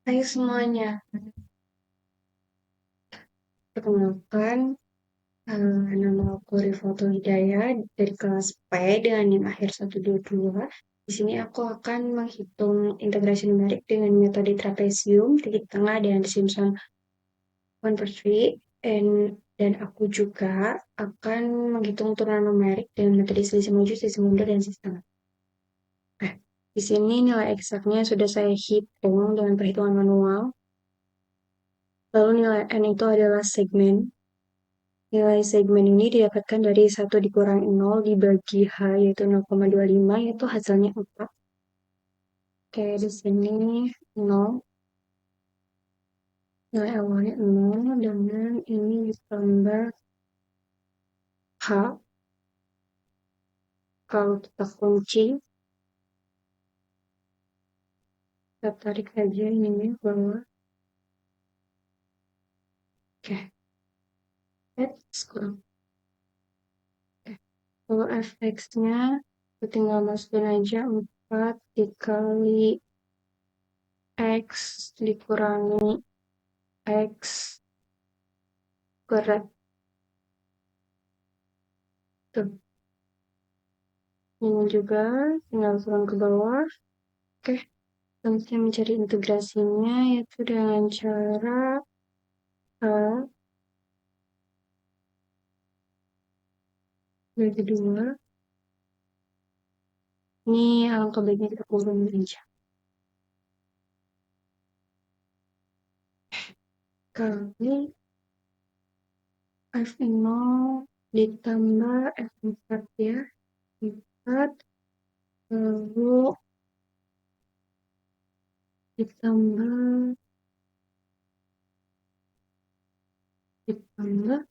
Hai semuanya, perkenalkan, nama aku Rivaldo Hidayah dari kelas P dengan NIM akhir 122. Di sini aku akan menghitung integrasi numerik dengan metode trapesium, titik tengah, dan Simpson one per three. Dan aku juga akan menghitung turunan numerik dengan metode selisih maju, selisih mundur, dan sistem. Nah, di sini nilai eksaknya sudah saya hitung dengan perhitungan manual. Lalu nilai N itu adalah segmen. Nilai segmen ini didapatkan dari 1 dikurangi 0 dibagi H, yaitu 0,25, yaitu hasilnya 4. Oke, di sini 0, nilai awalnya 0, dengan ini ditambah H. Kalau kita kunci, kita tarik aja ini ke bawah. Oke, let's go. Oke, kalau fx-nya, kita tinggal masukin aja 4 dikali X dikurangi X kuadrat. Tuh, ini juga tinggal turun ke bawah. Oke, selanjutnya mencari integrasinya yaitu dengan cara bagi 2. Ini alangkah baiknya kita kurung aja. Kali F0 ditambah F4 ya. 4 lalu ditambah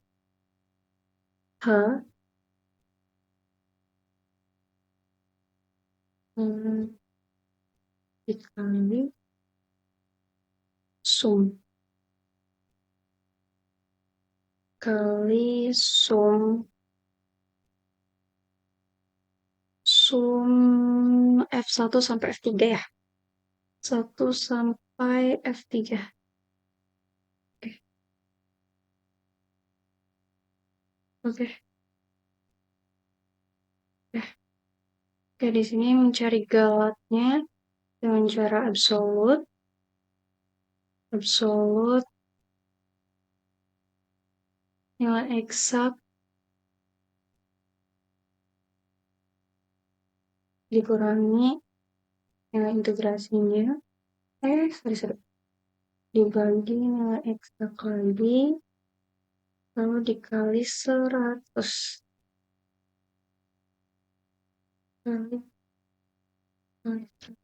H dikali sum kali sum F1 sampai F3 ya. 1 sampai F3. Oke. Oke. Oke, di sini mencari galatnya dengan cara absolut. Absolut nilai eksak dikurangi nilai integrasinya. Sorry. Dibagi nilai eksak lagi, lalu dikali 100. Kali 100.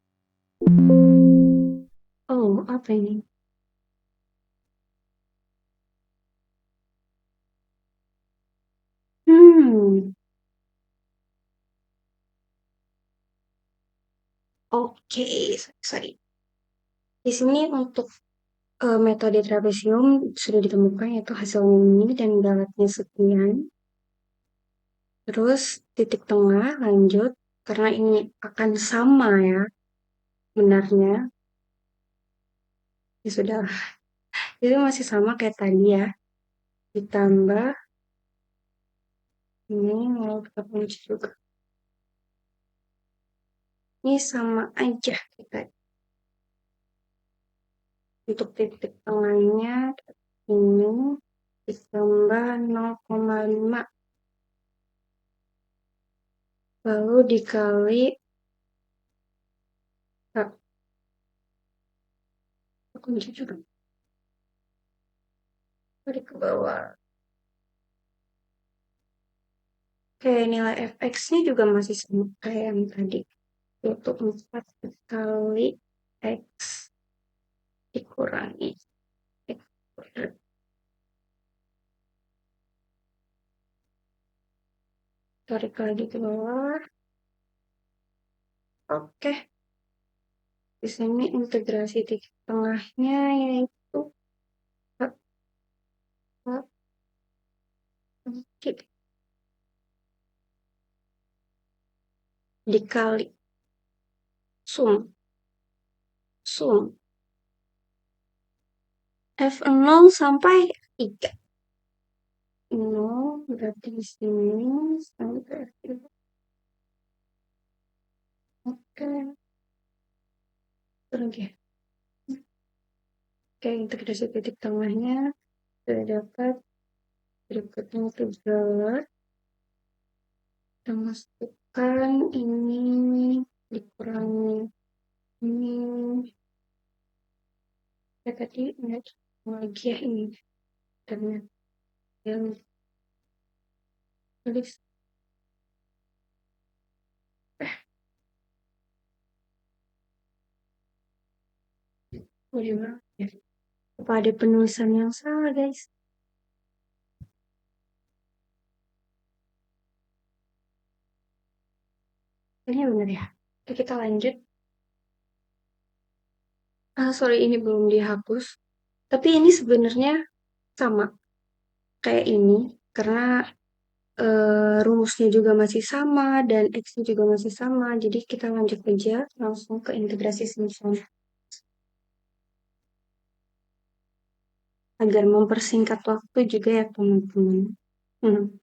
Oh, apa ini? Oke, sorry. Di sini untuk metode trapesium sudah ditemukan yaitu hasilnya ini dan galatnya sekian. Terus titik tengah lanjut karena ini akan sama ya benarnya. Ya sudah. Jadi masih sama kayak tadi ya. Ditambah ini mau kita kunci juga. Ini sama aja kita. Untuk titik tengahnya ini ditambah 0,5 lalu dikali kunci juga tarik ke bawah. Oke, nilai fx-nya juga masih sama kayak yang tadi, yaitu 4 kali x dikurangi x kuadrat. Tarik lagi ke bawah. Oke, di sini integrasi titik tengahnya yaitu dikali sum F0 sampai 3. 0 berarti di sini sampai ke F3. Oke, itu lagi. Oke, integrasi titik tengahnya sudah dapat. Berikutnya juga kita masukkan ini dikurangi ini. Ya tadi ingat lagi ya ini ternyata yang tulis gimana ya? Apa ada penulisan yang salah guys? Kayaknya benar ya. Oke, kita lanjut. Sorry ini belum dihapus. Tapi ini sebenarnya sama kayak ini karena rumusnya juga masih sama dan X-nya juga masih sama. Jadi kita lanjut aja langsung ke integrasi Simpson. Agar mempersingkat waktu juga ya teman-teman. Hmm.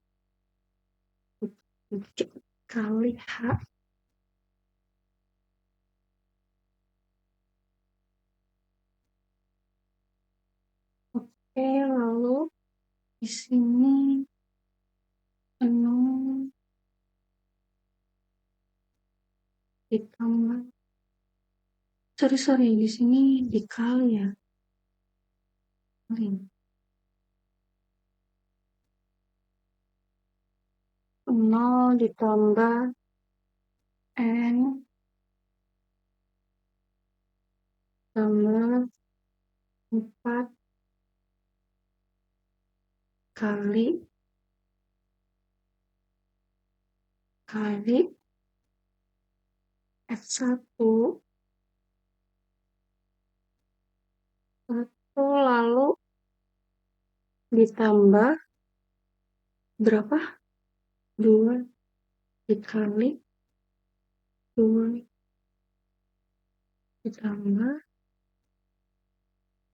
Kali H. Oke, lalu di sini 6 ditambah. Sorry, di sini dikali ya. Kali. 0 ditambah N tambah 4 kali kali F1 satu lalu ditambah berapa? 2 dikali 2 ditambah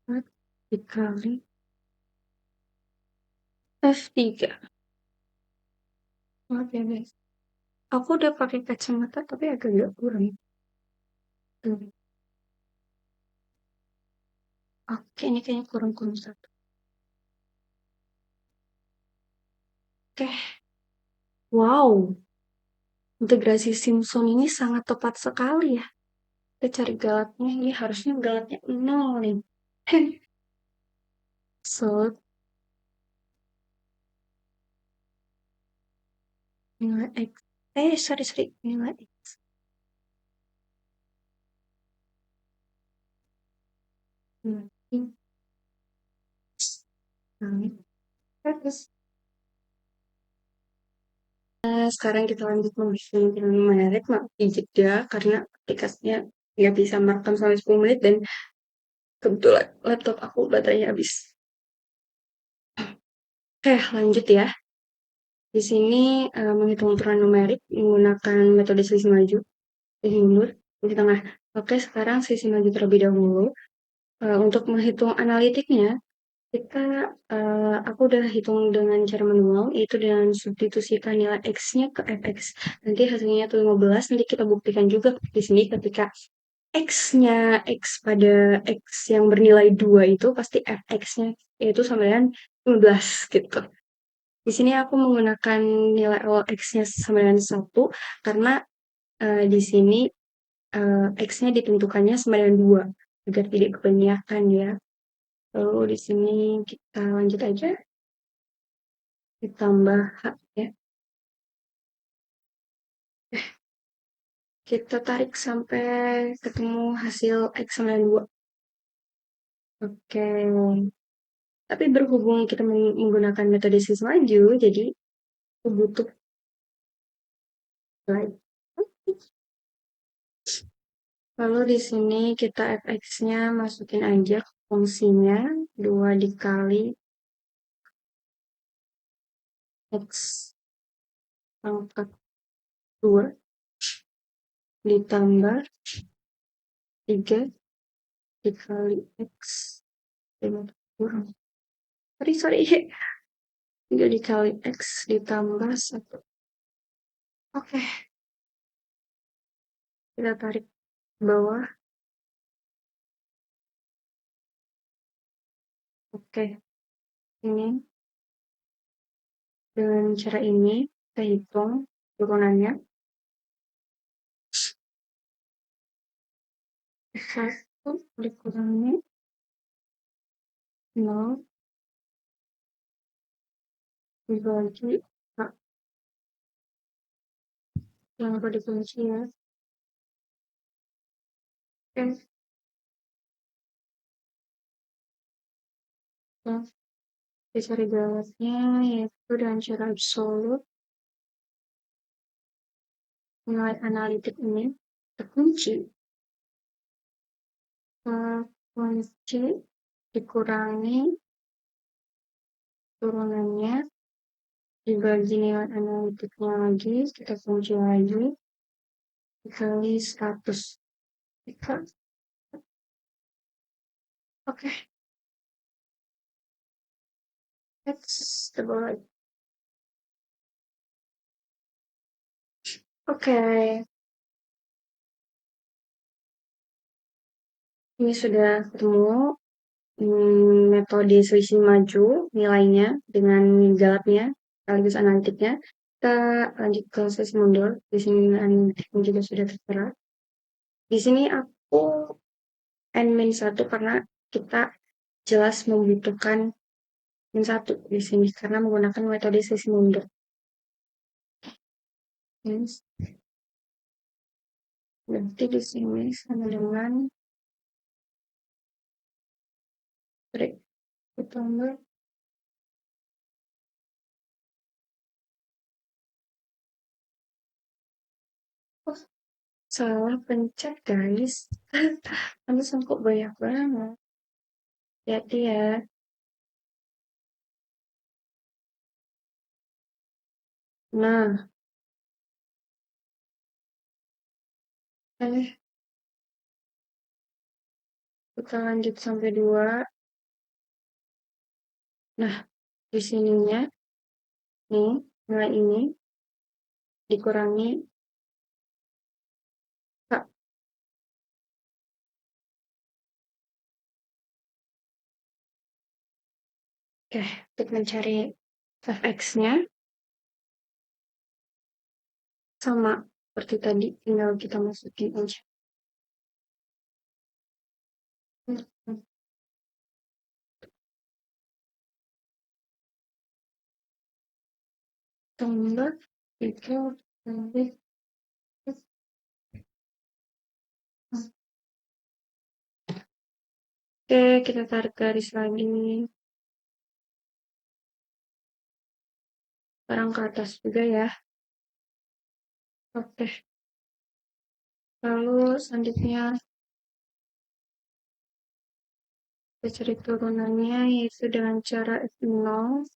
4 dikali F3. Maaf ya guys. Aku udah pakai kacamata tapi agak kurang. Tuh. Oke, ini kayaknya kurang-kurang satu. Oke. Wow. Integrasi Simpson ini sangat tepat sekali ya. Kita cari galatnya. Ini harusnya galatnya 0 nih. So, nilai X. Sorry. Nilai X. Berarti kali 100. Sekarang kita lanjut menghitung numerik. Maaf jeda karena aplikasinya nggak bisa merekam sampai 10 menit dan kebetulan laptop aku baterainya habis. Oke, lanjut ya. Di sini menghitung ukuran numerik menggunakan metode selisih maju, selisih mundur di tengah. Oke, sekarang selisih maju terlebih dahulu. Untuk menghitung analitiknya, aku udah hitung dengan cara manual, yaitu dengan substitusikan nilai X-nya ke Fx. Nanti hasilnya tuh 15, nanti kita buktikan juga di sini ketika X-nya X pada X yang bernilai 2 itu pasti Fx-nya yaitu sama dengan 15 gitu. Di sini aku menggunakan nilai awal X-nya sama dengan 1 karena di sini X-nya ditentukannya sama dengan 2 agar tidak kebanyakan ya. Lalu di sini kita lanjut aja ditambah H ya. Kita tarik sampai ketemu hasil X sama dengan 2. Oke. Tapi berhubung kita menggunakan metode sis maju, jadi aku butuh like. Lalu di sini kita fx-nya masukin aja ke fungsinya 2 dikali x pangkat 2 ditambah 3 dikali x kurang. Sorry, tinggal dikali X ditambah 1. Oke, kita tarik ke bawah. Oke, ini dengan cara ini kita hitung turunannya. 1 dikurangi 0 dibagi K. Jangan lupa dikunci ya. Oke, nah, kita cari jawabannya yaitu dengan cara absolut. Nilai analitik ini terkunci. Kunci dikurangi turunannya dibagi nilai analitiknya lagi, kita kunci lagi dikali 100. Oke, that's the board. Oke, ini sudah ketemu metode selisih maju nilainya dengan galatnya sekaligus analitiknya. Kita lanjut ke selisih mundur. Di sini analitiknya juga sudah tertera. Di sini aku n-1 karena kita jelas membutuhkan min 1 di sini karena menggunakan metode selisih mundur. Berarti di sini sama dengan ditambah. Oh, salah pencet guys. Pantesan kok banyak banget. Hati-hati ya. Nah, kita lanjut sampai 2. Nah, di sininya nih, nilai ini dikurangi Kak. Oke, untuk mencari fx-nya sama seperti tadi, tinggal kita masukin aja. Tambah 3 lebih. Oke, kita tarik garis lagi. Sekarang ke atas juga ya. Oke. Lalu selanjutnya kita cari turunannya yaitu dengan cara F0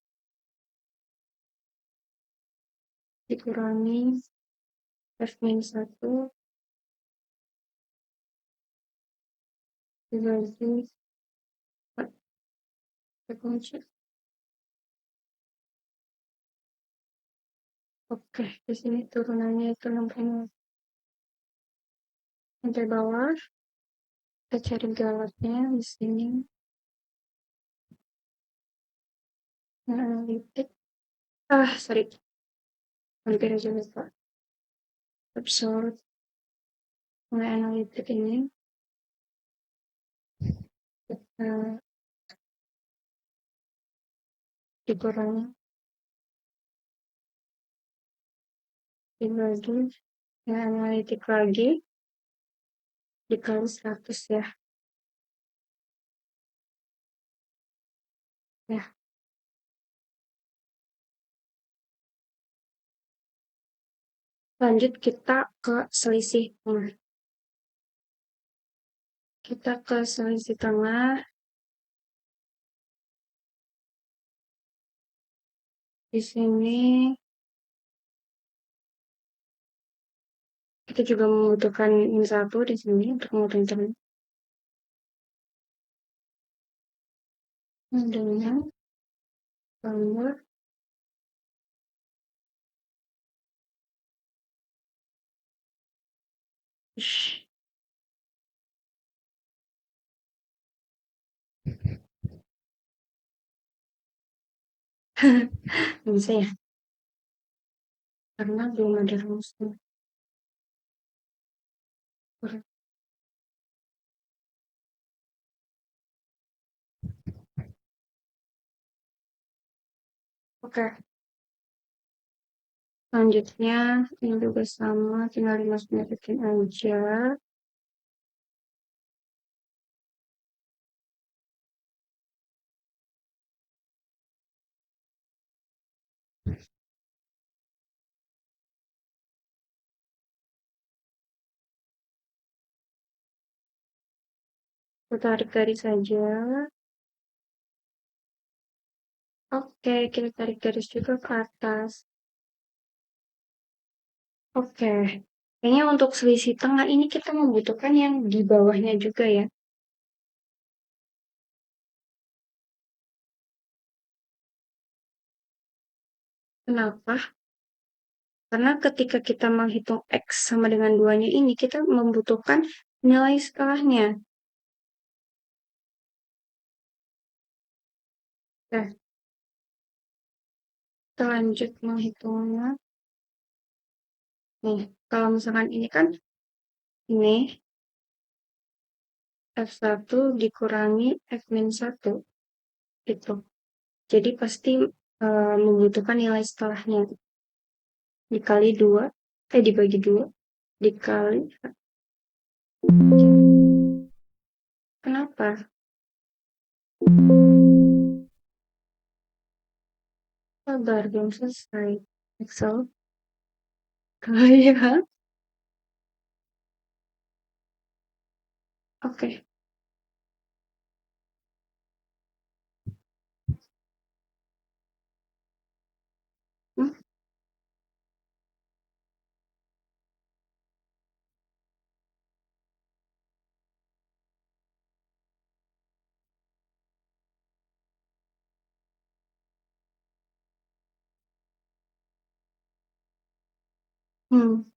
dikurangi F-1 dibagi 4. Kunci. Oke, di sini turunannya itu sampai bawah. Kita cari galatnya di sini. Analitik. Sorry. Hampir aja lupa. Absurd. Mulai analitik ini. Kita dikurangi dibagi analitik lagi dikali 100 ya. Lanjut kita ke selisih tengah. Kita ke selisih tengah. Di sini kita juga membutuhkan min 1 di sini untuk menghitung dengan nomor bisa ya? Karena belum ada rumusnya. Oke, selanjutnya ini juga sama, tinggal dimasukin aja. Kita tarik garis saja. Oke, kita tarik garis juga ke atas. Oke, kayaknya untuk selisih tengah ini kita membutuhkan yang di bawahnya juga ya. Kenapa? Karena ketika kita menghitung X sama dengan 2-nya ini, kita membutuhkan nilai setelahnya. Nah, kita lanjut menghitungnya. Nih, kalau misalkan ini kan ini F1 dikurangi F-1 gitu. Jadi pasti membutuhkan nilai setelahnya. Dikali 2, dibagi 2, dikali. Kenapa? Sabar, belum selesai. Excel. Kaya. Oke. Hmm, hmm.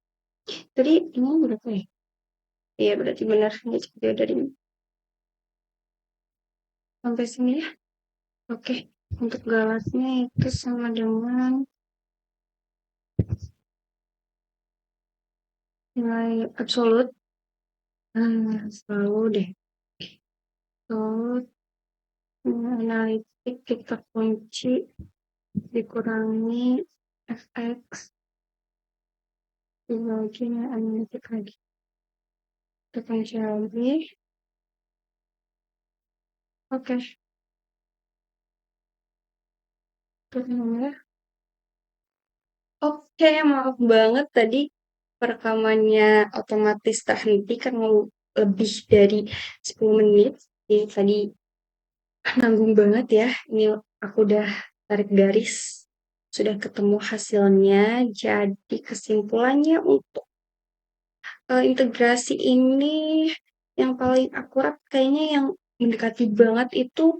Tadi ini berapa ya? Iya, berarti benar. Nggak jauh dari sampai sini ya. Oke. Untuk galasnya itu sama dengan nilai absolut. Selalu deh. Absolut. Analitik kita kunci dikurangi fx dibagi analitik lagi. Kita kunci lagi. Oke. Terus oke, maaf banget tadi perekamannya otomatis terhenti karena lebih dari 10 menit. Jadi tadi nanggung banget ya. Ini aku udah tarik garis. Sudah ketemu hasilnya. Jadi kesimpulannya untuk integrasi ini yang paling akurat kayaknya yang mendekati banget itu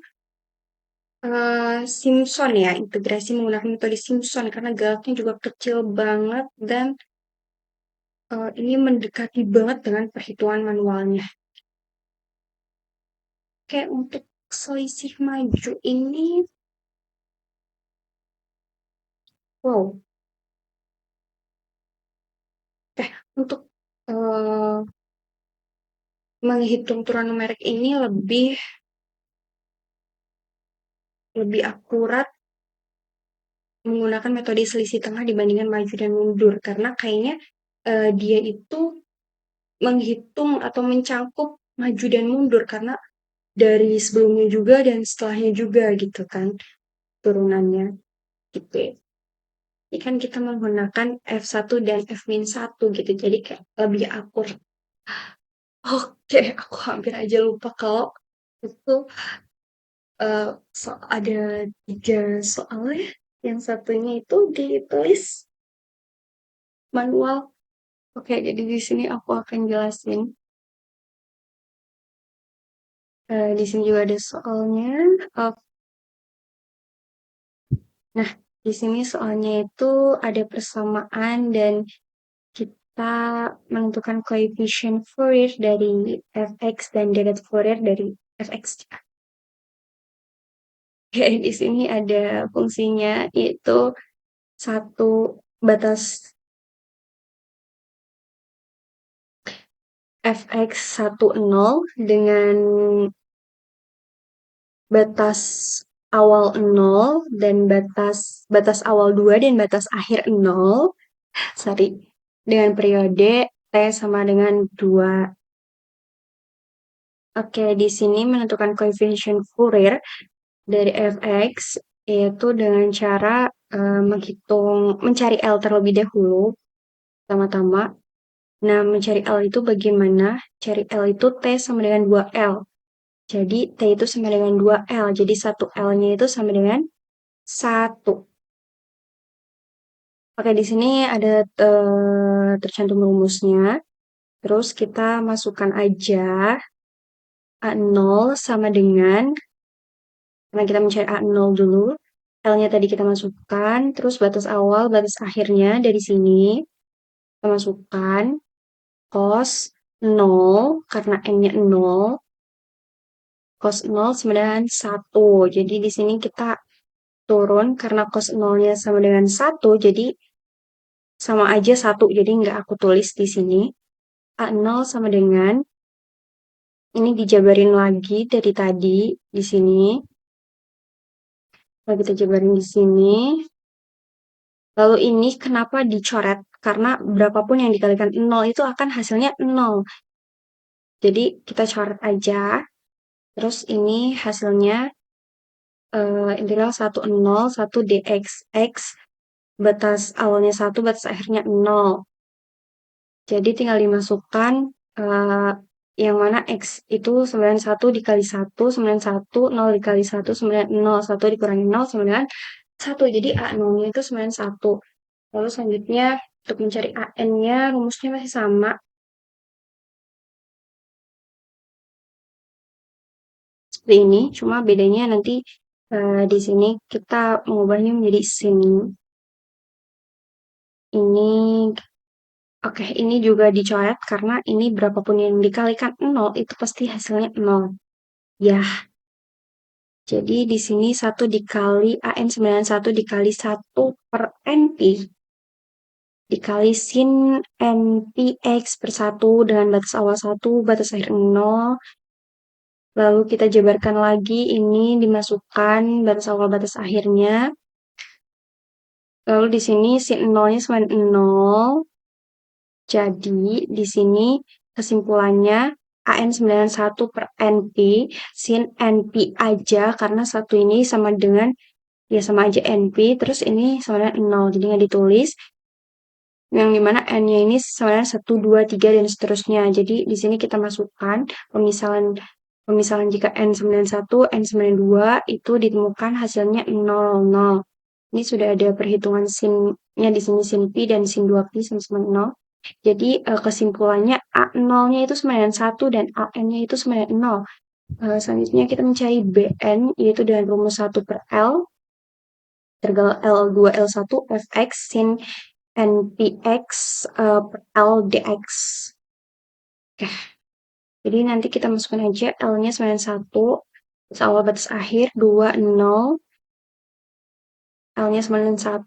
Simpson ya, integrasi menggunakan metode Simpson karena galaknya juga kecil banget dan ini mendekati banget dengan perhitungan manualnya. Kayak untuk selisih maju ini, wow, untuk eh, menghitung turun numerik ini lebih akurat menggunakan metode selisih tengah dibandingkan maju dan mundur karena kayaknya dia itu menghitung atau mencangkup maju dan mundur karena dari sebelumnya juga dan setelahnya juga gitu kan turunannya gitu ya. Ini kan kita menggunakan F1 dan F-1 gitu jadi kayak lebih akur. Oke, aku hampir aja lupa kalau itu eh, ada 3 soal ya. Yang satunya itu ditulis manual. Oke, jadi di sini aku akan jelasin. Di sini juga ada soalnya. Nah, di sini soalnya itu ada persamaan dan kita menentukan koefisien Fourier dari fx dan derivat Fourier dari fx. Ya, di sini ada fungsinya yaitu satu batas fx 10 dengan batas awal 0 dan batas batas awal 2 dan batas akhir 0. Sorry, dengan periode T sama dengan 2. Oke, di sini menentukan koefisien Fourier dari fx yaitu dengan cara mencari L terlebih dahulu pertama-tama. Nah, mencari L itu bagaimana? Cari L itu T sama dengan 2L. Jadi T itu sama dengan 2L. Jadi 1 L-nya itu sama dengan 1. Oke, di sini ada tercantum rumusnya. Terus kita masukkan aja A0 sama dengan, karena kita mencari A0 dulu, L-nya tadi kita masukkan, terus batas awal, batas akhirnya dari sini kita masukkan cos 0, karena N-nya 0, cos 0 sama dengan 1. Jadi di sini kita turun, karena cos 0-nya sama dengan 1, jadi sama aja 1, jadi nggak aku tulis di sini. A0 sama dengan, ini dijabarin lagi dari tadi, di sini. Kalau kita jabarin di sini. Lalu ini kenapa dicoret? Karena berapapun yang dikalikan 0 itu akan hasilnya 0. Jadi kita coret aja. Terus ini hasilnya integral 1 dx x batas awalnya 1, batas akhirnya 0. Jadi tinggal dimasukkan yang mana x itu 91 dikali 1, 91, 0 dikali 1, 0, 1 dikurangi 0 sama dengan 1. Jadi A0-nya itu 91. Lalu selanjutnya untuk mencari AN-nya rumusnya masih sama. Seperti ini, cuma bedanya nanti di sini kita mengubahnya menjadi sin. Ini, oke, ini juga dicoret karena ini berapapun yang dikalikan 0 itu pasti hasilnya 0. Ya, jadi di sini 1 dikali AN91 dikali 1 per NP dikali sin NPX per 1 dengan batas awal 1, batas akhir 0. Lalu kita jabarkan lagi, ini dimasukkan batas awal batas akhirnya. Lalu di sini sin 0-nya sama dengan 0. Jadi di sini kesimpulannya AN91 per NP sin NP aja karena satu ini sama dengan ya sama aja NP, terus ini sama dengan 0. Jadi nggak ditulis. Yang dimana N-nya ini sama dengan 1, 2, 3, dan seterusnya. Jadi di sini kita masukkan pemisahan jika N sama dengan 1, N sama dengan 2, itu ditemukan hasilnya 0, 0. Ini sudah ada perhitungan sin-nya di sini sin P dan sin 2P sama-sama 0. Jadi kesimpulannya A0-nya itu sama dengan 1 dan AN-nya itu sama dengan 0. Selanjutnya kita mencari BN yaitu dengan rumus 1 per L. Integral L2 L1 Fx sin NPX per L dx. Oke. Jadi nanti kita masukkan aja L-nya sama dengan 1. Batas awal batas akhir 2, 0. L-nya sama dengan 1.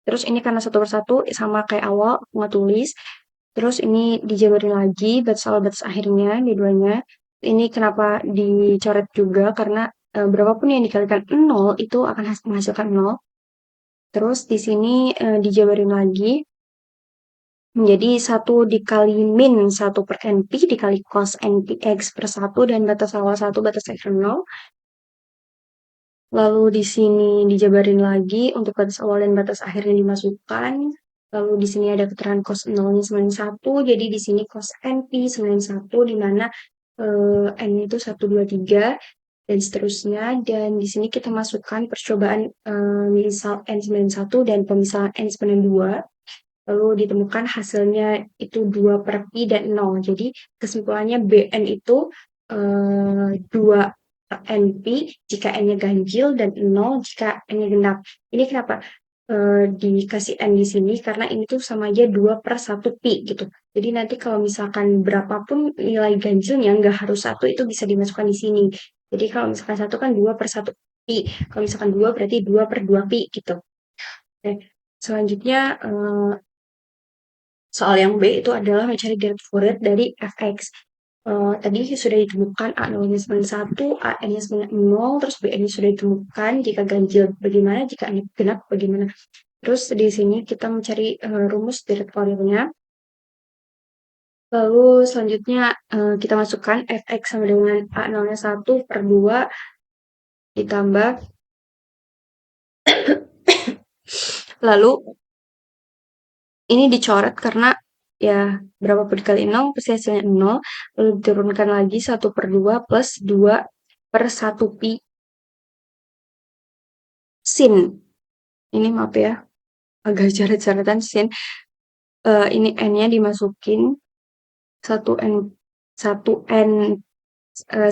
Terus ini karena 1 per 1 sama kayak awal, aku nggak tulis. Terus ini dijabarin lagi batas awal batas akhirnya dua-duanya. Ini kenapa dicoret juga karena berapapun yang dikalikan 0 itu akan menghasilkan 0. Terus di sini dijabarin lagi menjadi 1 dikali min 1 per NP dikali cos NPX per 1 dan batas awal 1 batas akhir 0. Lalu di sini dijabarin lagi untuk batas awal dan batas akhirnya dimasukkan. Lalu di sini ada keterangan cos 0-nya sama dengan 1. Jadi di sini cos NP sama dengan 1 di mana N itu 1, 2, 3 dan seterusnya. Dan di sini kita masukkan percobaan misal N sama dengan 1 dan pemisahan N sama dengan 2. Lalu ditemukan hasilnya itu 2 per Pi dan 0. Jadi kesimpulannya BN itu 2 NP jika N-nya ganjil dan 0 jika N-nya genap. Ini kenapa dikasih N di sini karena ini tuh sama aja 2 per 1 pi gitu. Jadi nanti kalau misalkan berapapun nilai ganjilnya nggak harus satu itu bisa dimasukkan di sini. Jadi kalau misalkan satu kan 2 per 1 pi. Kalau misalkan 2 berarti 2 per 2 pi gitu. Oke. Selanjutnya soal yang B itu adalah mencari garis Fourier dari fx. Tadi sudah ditemukan A0-nya sama 1, AN-nya sama 0, terus BN-nya sudah ditemukan. Jika ganjil bagaimana, jika N genap bagaimana. Terus di sini kita mencari rumus dari Fourier-nya. Lalu selanjutnya kita masukkan fx sama dengan A0-nya 1 per 2 ditambah. Lalu ini dicoret karena ya berapapun dikali 0 pasti hasilnya 0. Lalu diturunkan lagi 1 per 2 plus 2 per 1 pi sin. Ini maaf ya, agak coret-coretan sin. Ini n-nya dimasukin 1 n 1 n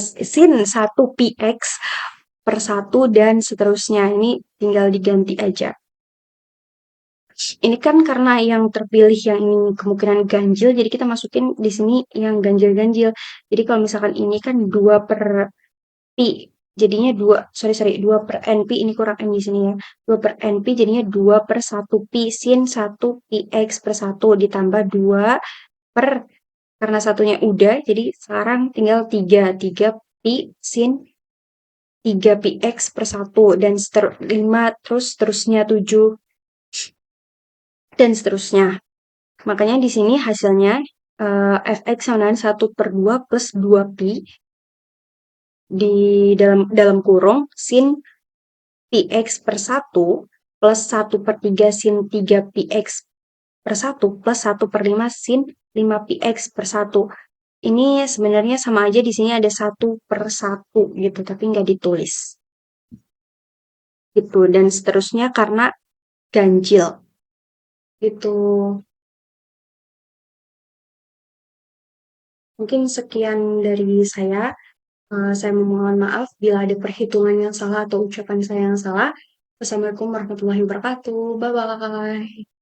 sin 1 pi x per 1 dan seterusnya. Ini tinggal diganti aja. Ini kan karena yang terpilih yang ini kemungkinan ganjil, jadi kita masukin di sini yang ganjil-ganjil. Jadi kalau misalkan ini kan 2 per pi, jadinya 2, sorry, 2 per NP, ini kurang N di sini ya. 2 per NP jadinya 2 per 1 pi sin 1 pi X per 1 ditambah 2 per, karena satunya udah, jadi sekarang tinggal 3 pi sin 3 pi X per 1 dan 5 terus terusnya 7 dan seterusnya. Makanya di sini hasilnya fx sama dengan 1 per 2 plus 2 pi di dalam kurung sin pi x per 1 plus 1 per 3 sin 3 pi x per 1 plus 1 per 5 sin 5 pi x per 1. Ini sebenarnya sama aja di sini ada 1 per 1 gitu, tapi nggak ditulis. Gitu, dan seterusnya karena ganjil. Gitu. Mungkin sekian dari saya. Saya memohon maaf bila ada perhitungan yang salah atau ucapan saya yang salah. Wassalamualaikum warahmatullahi wabarakatuh. Bye-bye.